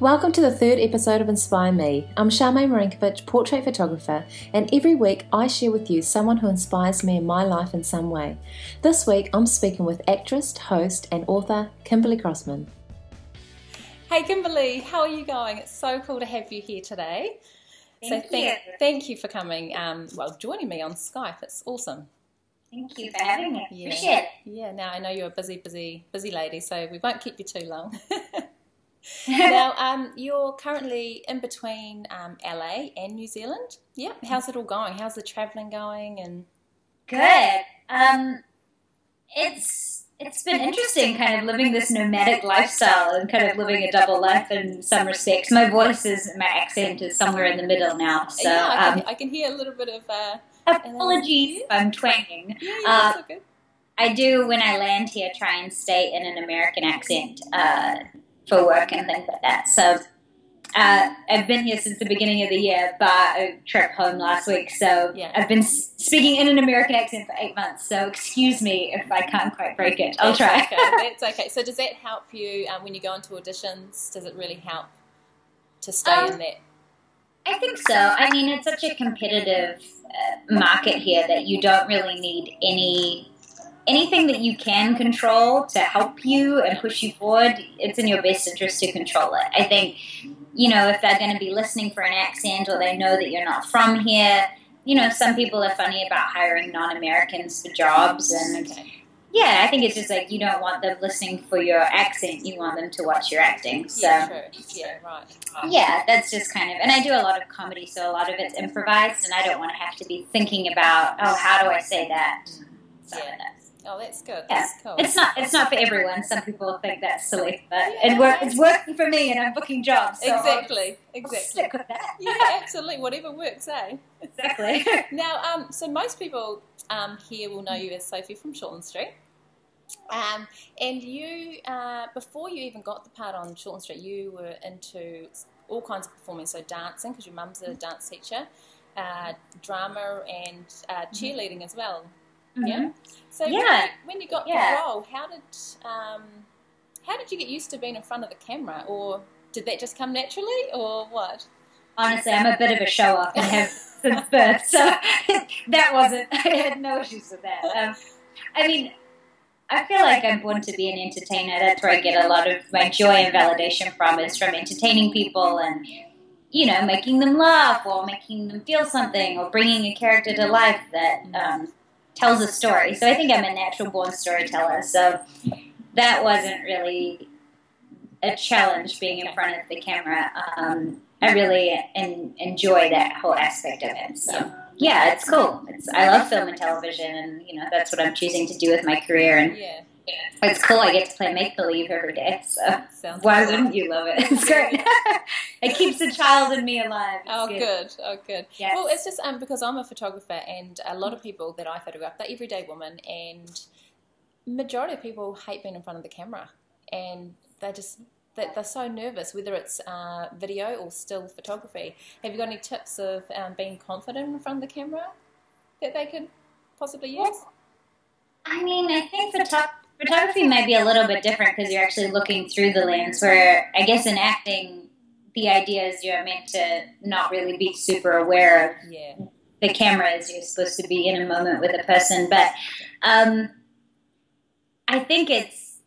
Welcome to the third episode of Inspire Me. I'm Charmaine Marinkovich, portrait photographer, and every week I share with you someone who inspires me in my life in some way. This week I'm speaking with actress, host, and author Kimberly Crossman. Hey Kimberly, how are you going? It's so cool to have you here today. Thank you for coming, joining me on Skype. It's awesome. Thank you for having me. Yeah. Appreciate it. Yeah, now I know you're a busy lady, so we won't keep you too long. Now, you're currently in between LA and New Zealand. Yeah, how's it all going? How's the travelling going? And good. It's been interesting, kind of living this nomadic lifestyle and kind of living a double life in some respects. My my accent is somewhere in the middle now, so yeah, I can hear a little bit of. Apologies if I'm twanging. Yeah, that's okay. I do, when I land here, try and stay in an American accent for work and things like that. So I've been here since the beginning of the year, but I trip home last week. So yeah. I've been speaking in an American accent for 8 months. So excuse me if I can't quite break it. I'll try. Okay. That's okay. So does that help you when you go into auditions? Does it really help to stay in that? I think so. I mean, it's such a competitive market here that you don't really need anything that you can control to help you and push you forward. It's in your best interest to control it. I think, if they're going to be listening for an accent or they know that you're not from here, some people are funny about hiring non-Americans for jobs. And yeah, I think it's just like you don't want them listening for your accent. You want them to watch your acting. So, yeah, true. Yeah, right. Yeah, that's just kind of, and I do a lot of comedy, so a lot of it's improvised, and I don't want to have to be thinking about, how do I say that? Oh, that's good. Yeah. That's cool. It's not for everyone. Some people think that's silly, but it's working for me, and I'm booking jobs. So exactly. I'll stick with that. Yeah, absolutely. Whatever works, eh? Exactly. Now, so most people here will know you as Sophie from Shortland Street. And you, before you even got the part on Shortland Street, you were into all kinds of performing, so dancing, because your mum's a dance teacher, drama, and cheerleading as well. Mm-hmm. Yeah. So when you got the role, how did you get used to being in front of the camera, or did that just come naturally, or what? Honestly, I'm a bit of a show off and have since birth, so I had no issues with that. I mean, I feel like I'm born to be an entertainer. That's where I get a lot of my joy and validation from, is from entertaining people and, making them laugh or making them feel something or bringing a character to life that tells a story. So I think I'm a natural born storyteller. So that wasn't really a challenge being in front of the camera. I really enjoy that whole aspect of it. So yeah, it's cool. I love film and television, and that's what I'm choosing to do with my career. And it's cool. I get to play make believe every day. So why wouldn't you love it? It's great. It keeps the child in me alive. It's good. Yes. Well, it's just because I'm a photographer, and a lot of people that I photograph, they're everyday women, and majority of people hate being in front of the camera, and they're so nervous, whether it's video or still photography. Have you got any tips of being confident in front of the camera that they could possibly use? Well, I mean, I think photography might be a little bit different because you're actually looking through the lens, where I guess in acting, the idea is you're meant to not really be super aware of the camera, as you're supposed to be in a moment with a person. But I think it's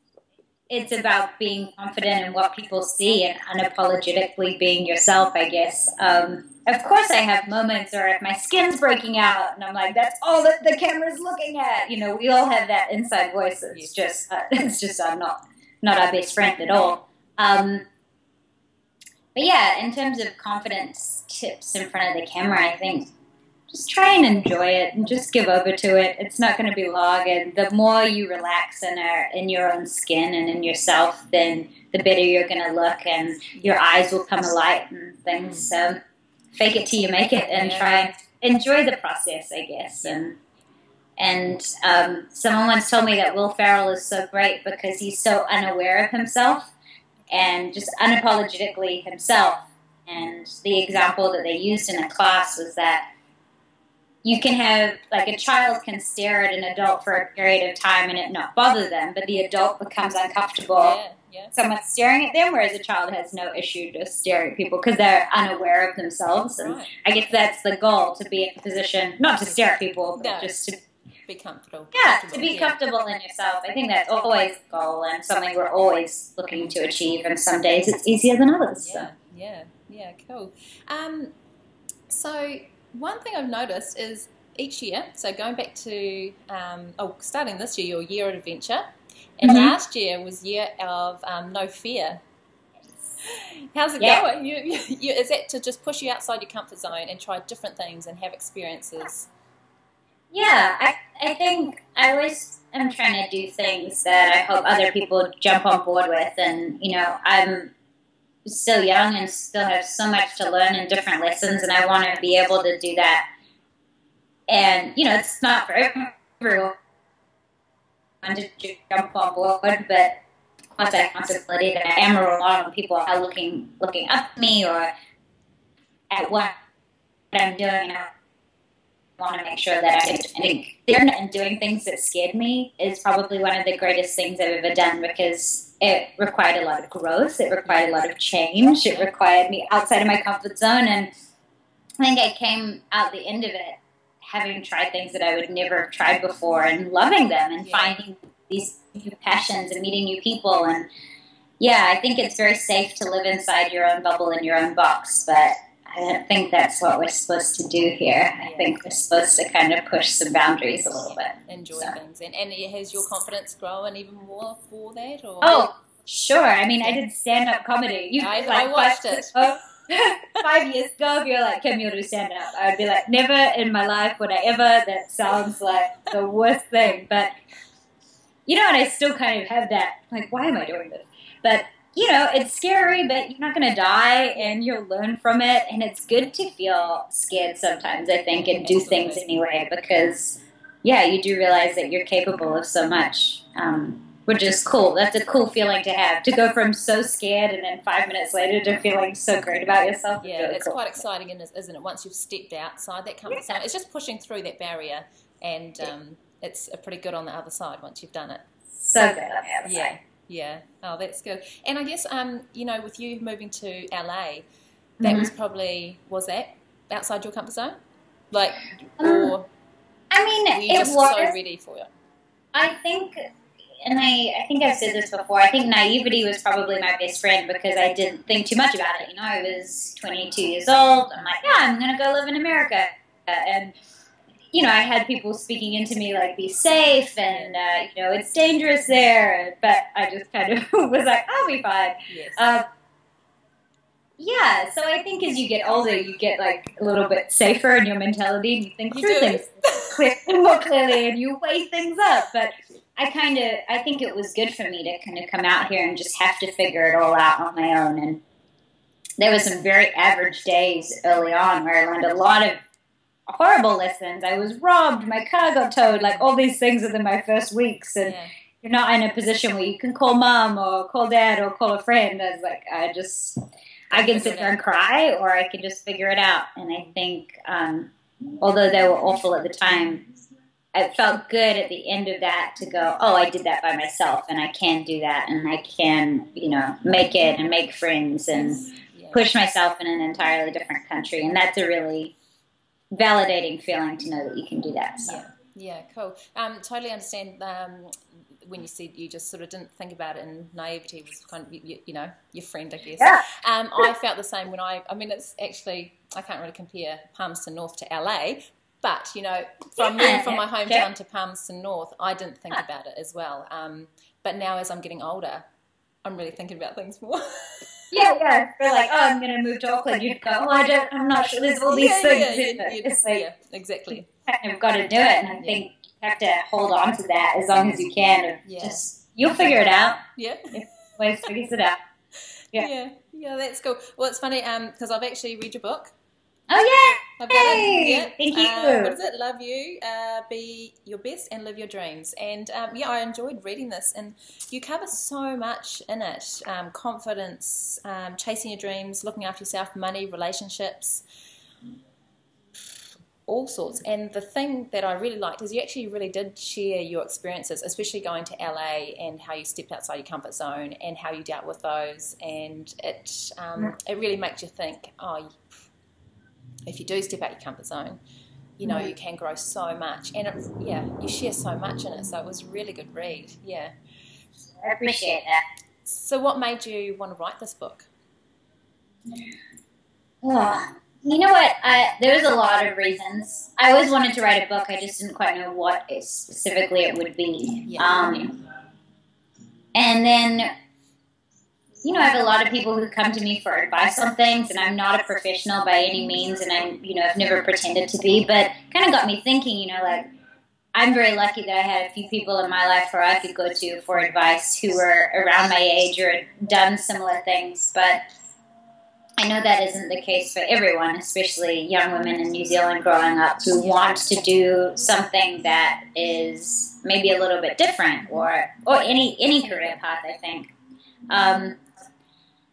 about being confident in what people see and unapologetically being yourself, I guess. Of course I have moments, or if my skin's breaking out and I'm like, that's all that the camera's looking at. We all have that inside voice. It's just I'm not our best friend at all. But yeah, in terms of confidence tips in front of the camera, I think just try and enjoy it and just give over to it. It's not going to be long, and the more you relax and are in your own skin and in yourself, then the better you're going to look, and your eyes will come alight and things. So fake it till you make it, and try and enjoy the process, I guess. And someone once told me that Will Ferrell is so great because he's so unaware of himself and just unapologetically himself. And the example that they used in a class was that you can have, like, a child can stare at an adult for a period of time and it not bother them, but the adult becomes uncomfortable someone staring at them, whereas a child has no issue just staring at people because they're unaware of themselves. And I guess that's the goal, to be in a position, not to stare at people, but just to be comfortable. Yeah, to be comfortable in yourself. I think that's always the goal and something we're always looking to achieve, and some days it's easier than others. Yeah, cool. So one thing I've noticed is each year, so going back to, starting this year, your year of adventure, and last year was year of no fear. How's it going? Is that to just push you outside your comfort zone and try different things and have experiences? Yeah, I think I always am trying to do things that I hope other people jump on board with. And, I'm still young and still have so much to learn and different lessons, and I want to be able to do that. And, it's not for everyone to jump on board, but once I have responsibility that I am a role model and people are looking up to me or at what I'm doing, I want to make sure that I think and doing things that scared me is probably one of the greatest things I've ever done, because it required a lot of growth, it required a lot of change, it required me outside of my comfort zone, and I think I came out the end of it having tried things that I would never have tried before and loving them and finding these new passions and meeting new people. And I think it's very safe to live inside your own bubble in your own box, but I don't think that's what we're supposed to do here. I think we're supposed to kind of push some boundaries a little bit. Enjoy things. And has your confidence grown even more for that? Or? Oh, sure. I mean, I did stand-up comedy. I watched it. 5 years ago, if you're like, Kim, you'll do stand-up, I would be like, never in my life would I ever. That sounds like the worst thing. But, and I still kind of have that, like, why am I doing this? But it's scary, but you're not going to die, and you'll learn from it, and it's good to feel scared sometimes, I think, and do things anyway, because, you do realize that you're capable of so much, which is cool. That's a cool feeling to have, to go from so scared and then 5 minutes later to feeling so great about yourself. Yeah, really it's quite exciting, isn't it, once you've stepped outside that comfort zone. It's just pushing through that barrier, and it's pretty good on the other side once you've done it. So good on the other side. Yeah. Oh, that's good. And I guess, with you moving to LA, that was probably, was that outside your comfort zone? Like, or I mean, were you just so ready for it? I think, and I think I've said this before, I think naivety was probably my best friend, because I didn't think too much about it. I was 22 years old. I'm like, I'm going to go live in America. And I had people speaking into me like, be safe, and, it's dangerous there, but I just kind of was like, I'll be fine. Yes. So I think as you get older, you get like a little bit safer in your mentality, and you think through things more clearly, and you weigh things up. But I think it was good for me to kind of come out here and just have to figure it all out on my own. And there were some very average days early on where I learned a lot of horrible lessons. I was robbed, my car got towed, like all these things within my first weeks, and you're not in a position where you can call mom or call dad or call a friend. I was like, I can sit there and cry, or I can just figure it out. And I think, although they were awful at the time, it felt good at the end of that to go, I did that by myself, and I can do that, and I can, make it and make friends and push myself in an entirely different country. And that's a really validating feeling to know that you can do that. So. Yeah, cool. Totally understand when you said you just sort of didn't think about it, and naivety was kind of, your friend, I guess. Yeah. I felt the same when it's actually, I can't really compare Palmerston North to LA, but, from moving from my hometown to Palmerston North, I didn't think about it as well. But now as I'm getting older, I'm really thinking about things more. Yeah. We're like, I'm going to move to Auckland. You'd go, I'm not sure. There's all these things. It's like, exactly. You kind of got to do it, and I think you have to hold on to that as long as you can. Just, you'll figure it out. Yeah. Always figures it out. Yeah, that's cool. Well, it's funny because I've actually read your book. Oh, yeah. I've got it. Yeah. Thank you. What is it? Love you, be your best, and live your dreams. And I enjoyed reading this, and you cover so much in it: confidence, chasing your dreams, looking after yourself, money, relationships. all sorts. And the thing that I really liked is you actually really did share your experiences, especially going to LA and how you stepped outside your comfort zone and how you dealt with those. And it really makes you think, oh, if you do step out your comfort zone, you know, you can grow so much. And you share so much in it. So it was a really good read. Yeah. I appreciate that. So what made you want to write this book? Oh, you know what? There was a lot of reasons. I always wanted to write a book. I just didn't quite know what specifically it would be. Yeah. And then, you know, I have a lot of people who come to me for advice on things, and I'm not a professional by any means, and I've never pretended to be, but kind of got me thinking, you know, like, I'm very lucky that I had a few people in my life where I could go to for advice who were around my age or had done similar things, but I know that isn't the case for everyone, especially young women in New Zealand growing up who want to do something that is maybe a little bit different, or any career path, I think.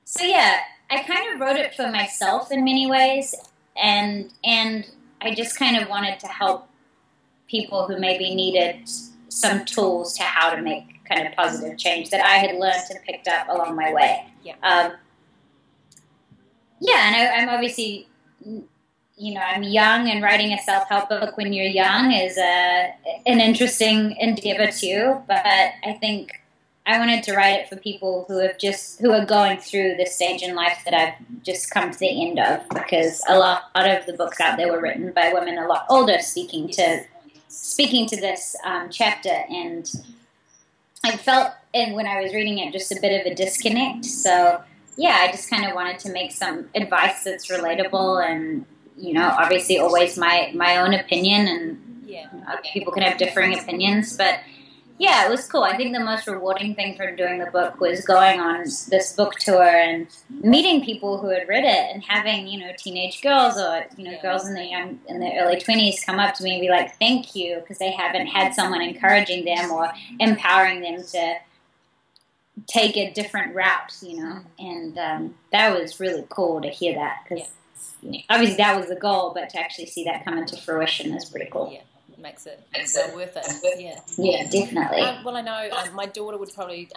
So yeah, I kind of wrote it for myself in many ways, and I just kind of wanted to help people who maybe needed some tools to how to make kind of positive change that I had learned and picked up along my way. Yeah. And I'm obviously, you know, I'm young, and writing a self-help book when you're young is an interesting endeavor too. But I think I wanted to write it for people who are going through this stage in life that I've just come to the end of, because a lot of the books out there were written by women a lot older, speaking to this chapter, and I felt, and when I was reading it, just a bit of a disconnect. So yeah, I just kind of wanted to make some advice that's relatable, and, you know, obviously always my own opinion, and people can have differing opinions, but yeah, it was cool. I think the most rewarding thing from doing the book was going on this book tour and meeting people who had read it, and having, you know, teenage girls or, you know, girls in their early 20s come up to me and be like, thank you, because they haven't had someone encouraging them or empowering them to take a different route, you know, and that was really cool to hear that, because obviously that was the goal, but to actually see that come into fruition is pretty cool. Yeah, it makes it well worth it. Yeah, definitely. Well, I know my daughter would probably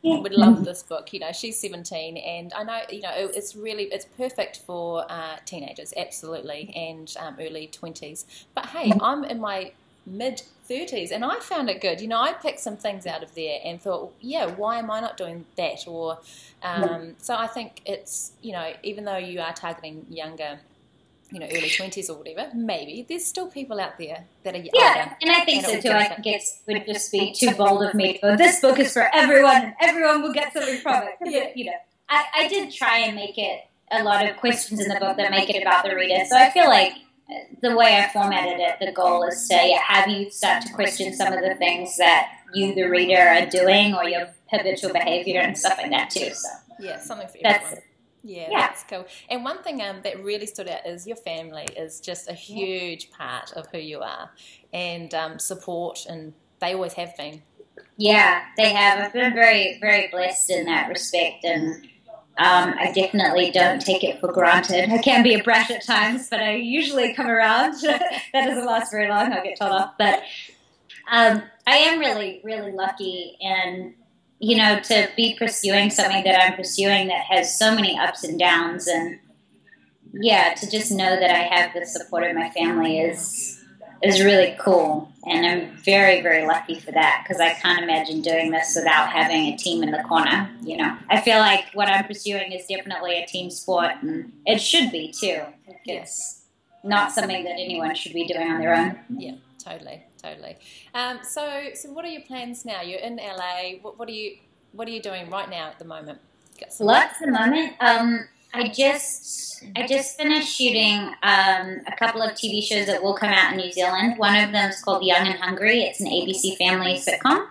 would love this book. You know, she's 17, and I know, you know, it's perfect for teenagers, absolutely, and early 20s. But hey, I'm in my mid-30s, and I found it good. You know, I picked some things out of there and thought, yeah, why am I not doing that? Or so I think it's, you know, even though you are targeting younger, you know, early 20s or whatever, maybe there's still people out there that are older. And I think so too. I think it would just be too bold of me to go, this book is for everyone and everyone will get something from it. Yeah. You know, I did try and make it a lot of questions in the book that make it about the reader. So I feel like the way I formatted it, the goal is to have you start to question some of the things that you, the reader, are doing, or your habitual behavior and stuff like that too. So yeah, something for everyone. Yeah, that's cool. And one thing that really stood out is your family is just a huge part of who you are, and support, and they always have been. Yeah, they have. I've been very, very blessed in that respect, and I definitely don't take it for granted. I can be a brat at times, but I usually come around. That doesn't last very long. I'll get told off. But I am really, really lucky, and you know, to be pursuing something that I'm pursuing that has so many ups and downs, and yeah, to just know that I have the support of my family is really cool, and I'm very, very lucky for that, because I can't imagine doing this without having a team in the corner. You know, I feel like what I'm pursuing is definitely a team sport, and it should be too. It's not something that anyone should be doing on their own. Yeah, totally. So what are your plans now? You're in LA. What are you doing right now at the moment? Lots at the moment. I just finished shooting a couple of TV shows that will come out in New Zealand. One of them is called Young and Hungry. It's an ABC family sitcom.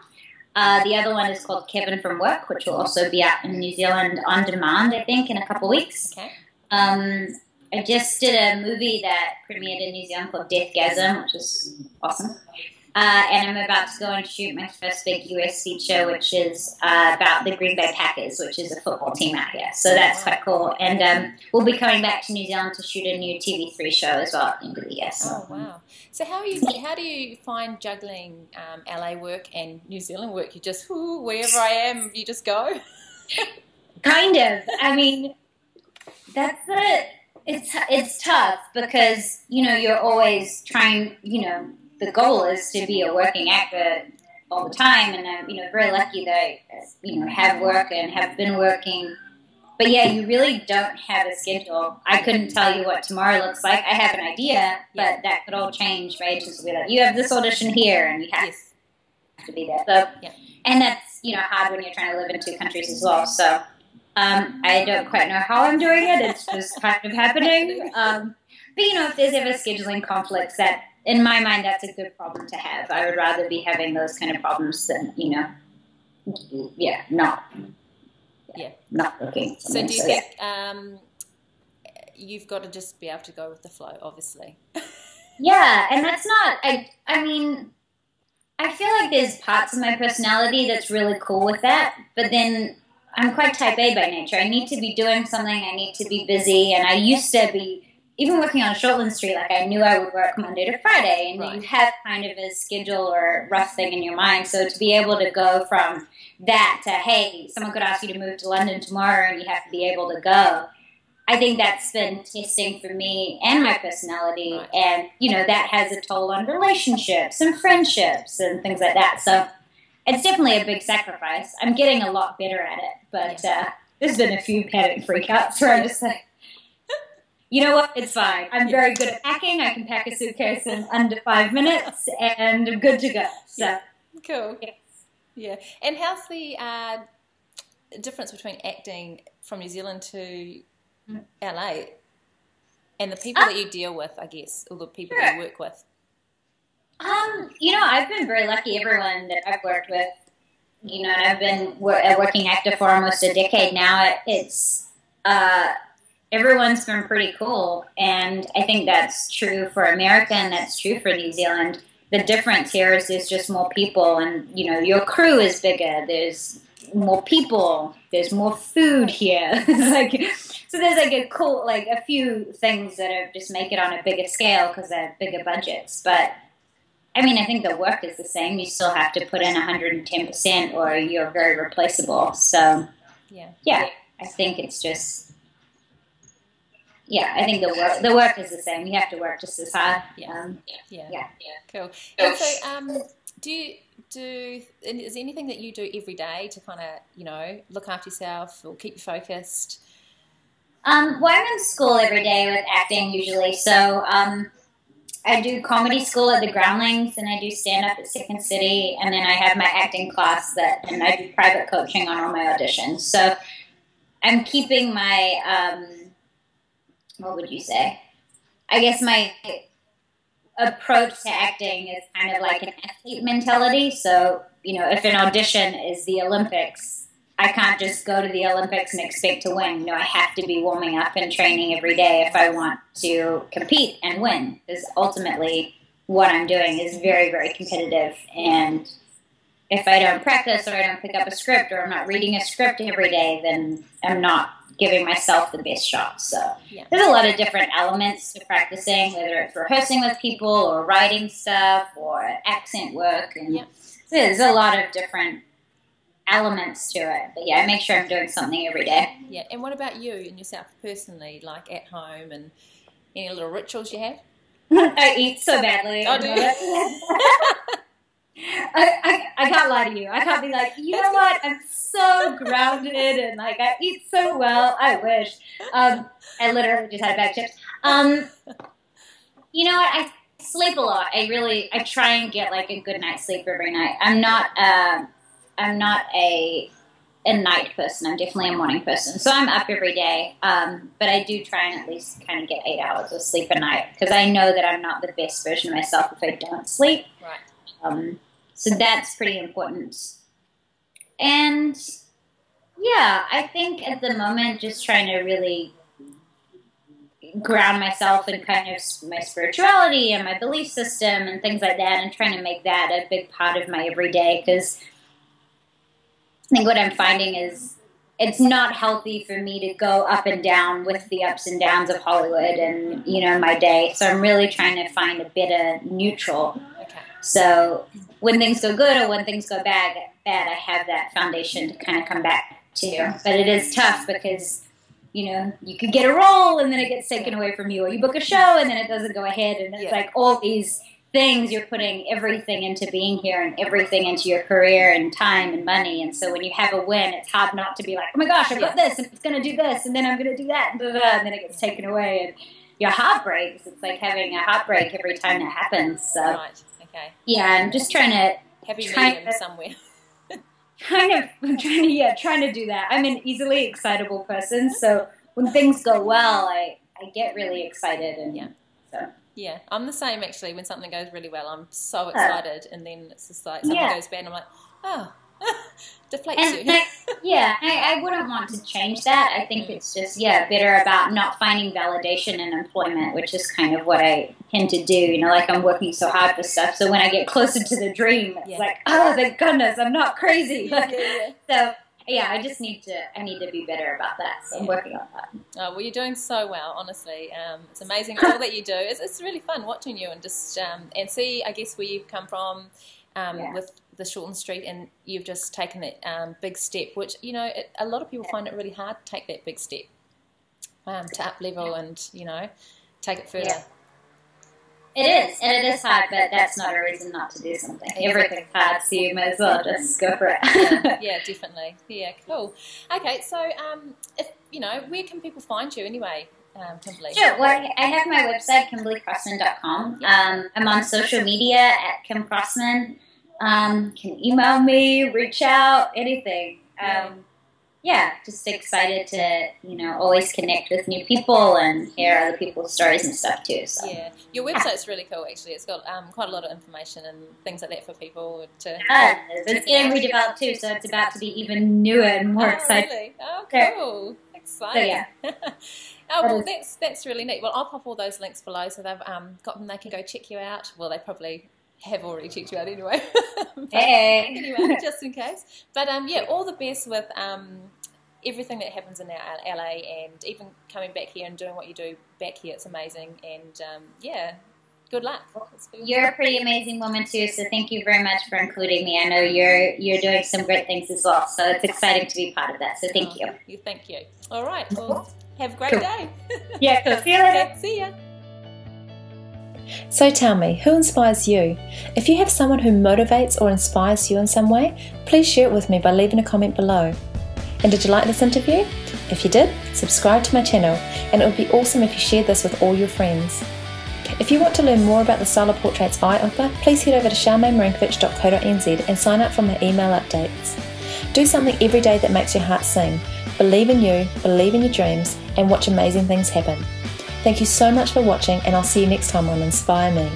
The other one is called Kevin from Work, which will also be out in New Zealand on demand, I think, in a couple of weeks. Okay. I just did a movie that premiered in New Zealand called Deathgasm, which is awesome. and I'm about to go and shoot my first big US feature, which is about the Green Bay Packers, which is a football team out here. So that's quite cool. And we'll be coming back to New Zealand to shoot a new TV3 show as well at the end of the year. So. Oh, wow. So how do you find juggling LA work and New Zealand work? You just, wherever I am, you just go? Kind of. I mean, that's it. It's tough because, you're always trying, the goal is to be a working actor all the time, and I'm, very lucky that I, have work and have been working. But yeah, you really don't have a schedule. I couldn't tell you what tomorrow looks like. I have an idea, but that could all change. My agents will be like, you have this audition here, and you have to be there. So, and that's, hard when you're trying to live in two countries as well. So I don't quite know how I'm doing it. It's just kind of happening. But, if there's ever scheduling conflicts, that, in my mind, that's a good problem to have. I would rather be having those kind of problems than, not looking. So do you think you've got to just be able to go with the flow, obviously? Yeah, and that's not, I mean, I feel like there's parts of my personality that's really cool with that, but then I'm quite type A by nature. I need to be doing something, I need to be busy, and I used to be, even working on Shortland Street, like I knew I would work Monday to Friday, and you have kind of a schedule or a rough thing in your mind. So to be able to go from that to, hey, someone could ask you to move to London tomorrow and you have to be able to go, I think that's been testing for me and my personality. And, that has a toll on relationships and friendships and things like that. So it's definitely a big sacrifice. I'm getting a lot better at it, but there's been a few panic freakouts where I'm just like, you know what? It's fine. I'm very good at packing. I can pack a suitcase in under 5 minutes, and I'm good to go. So cool. Yes. Yeah. And how's the difference between acting from New Zealand to LA and the people that you deal with, I guess, or the people that you work with? I've been very lucky. Everyone that I've worked with, and I've been a working actor for almost a decade now. It's everyone's been pretty cool, and I think that's true for America and that's true for New Zealand. The difference here is there's just more people, and your crew is bigger. There's more people. There's more food here. So there's a few things that are just make it on a bigger scale because they have bigger budgets. But I mean, I think the work is the same. You still have to put in 110%, or you're very replaceable. So yeah, I think it's just. Yeah, I think the work is the same. You have to work just as hard. Cool. And so, is there anything that you do every day to kind of, look after yourself or keep you focused? Well, I'm in school every day with acting usually. So I do comedy school at the Groundlings, and I do stand-up at Second City, and then I have my acting class and I do private coaching on all my auditions. So I'm keeping my... what would you say? I guess my approach to acting is kind of like an athlete mentality. So, if an audition is the Olympics, I can't just go to the Olympics and expect to win. I have to be warming up and training every day if I want to compete and win. Because ultimately, what I'm doing is very, very competitive. And if I don't practice, or I don't pick up a script, or I'm not reading a script every day, then I'm not giving myself the best shot. So there's a lot of different elements to practicing, whether it's rehearsing with people or writing stuff or accent work. And so there's a lot of different elements to it. But I make sure I'm doing something every day. Yeah. And what about you and yourself personally, like at home, and any little rituals you have? I eat so badly. Oh, do you? I can't lie to you. I can't be like, you know what? I'm so grounded and I eat so well. I wish. I literally just had a bag of chips. You know what? I sleep a lot. I try and get a good night's sleep every night. I'm not a night person. I'm definitely a morning person. So I'm up every day. But I do try and at least kind of get 8 hours of sleep a night, because I know that I'm not the best version of myself if I don't sleep. Right. So that's pretty important. And I think at the moment just trying to really ground myself in kind of my spirituality and my belief system and things like that, and trying to make that a big part of my everyday, because I think what I'm finding is it's not healthy for me to go up and down with the ups and downs of Hollywood and, my day. So I'm really trying to find a better neutral. Okay. So when things go good or when things go bad, I have that foundation to kind of come back to. But it is tough because, you could get a role and then it gets taken away from you, or you book a show and then it doesn't go ahead. And it's like all these things, you're putting everything into being here and everything into your career and time and money. And so when you have a win, it's hard not to be like, oh my gosh, I've got this and it's going to do this and then I'm going to do that and then it gets taken away and your heart breaks. It's like having a heartbreak every time that happens. So, right. Okay. Yeah, I'm just trying to happy medium somewhere. trying to do that. I'm an easily excitable person, so when things go well, I get really excited and so. Yeah, I'm the same actually. When something goes really well, I'm so excited, and then it's just like something goes bad, and I'm like, oh, deflates you. I wouldn't want to change that. I think it's just better about not finding validation in employment, which is kind of what I tend to do. Like I'm working so hard for stuff, so when I get closer to the dream, it's like, oh, thank goodness, I'm not crazy. So. Yeah, I need to be better about that, so I'm working on that. Oh, well, you're doing so well, honestly. It's amazing all that you do. It's really fun watching you and just and see, I guess, where you've come from with the Shorten Street, and you've just taken that big step, which, a lot of people find it really hard to take that big step to up level and, take it further. Yeah. It is, and it is hard, but that's not a reason not to do something. Everything's hard, so you may as well just go for it. Yeah, definitely. Yeah, cool. Okay, so if where can people find you anyway, Kimberly? Sure. Well, I have my website, KimberlyCrossman.com. I'm on social media at Kim Crossman. Can email me, reach out, anything. Just excited to, always connect with new people and hear other people's stories and stuff too. So. Yeah, your website's really cool actually. It's got quite a lot of information and things like that for people to... it's getting redeveloped too, so it's about to be even newer and more exciting. Really? Oh, cool. Exciting. So, Oh, well, that's really neat. Well, I'll pop all those links below so they've got them, they can go check you out. Well, they probably have already checked you out anyway. Anyway, just in case. But all the best with everything that happens in our LA, and even coming back here and doing what you do back here. It's amazing, and good luck. You're a pretty amazing woman too, so thank you very much for including me. I know you're doing some great things as well, so it's exciting to be part of that. So thank you. Thank you. All right. Well, have a great day. Yeah. Cool. See you later. See ya. So tell me, who inspires you? If you have someone who motivates or inspires you in some way, please share it with me by leaving a comment below. And did you like this interview? If you did, subscribe to my channel, and it would be awesome if you shared this with all your friends. If you want to learn more about the style of portraits I offer, please head over to charmainemarinkovich.co.nz and sign up for my email updates. Do something every day that makes your heart sing. Believe in you, believe in your dreams, and watch amazing things happen. Thank you so much for watching, and I'll see you next time on Inspire Me.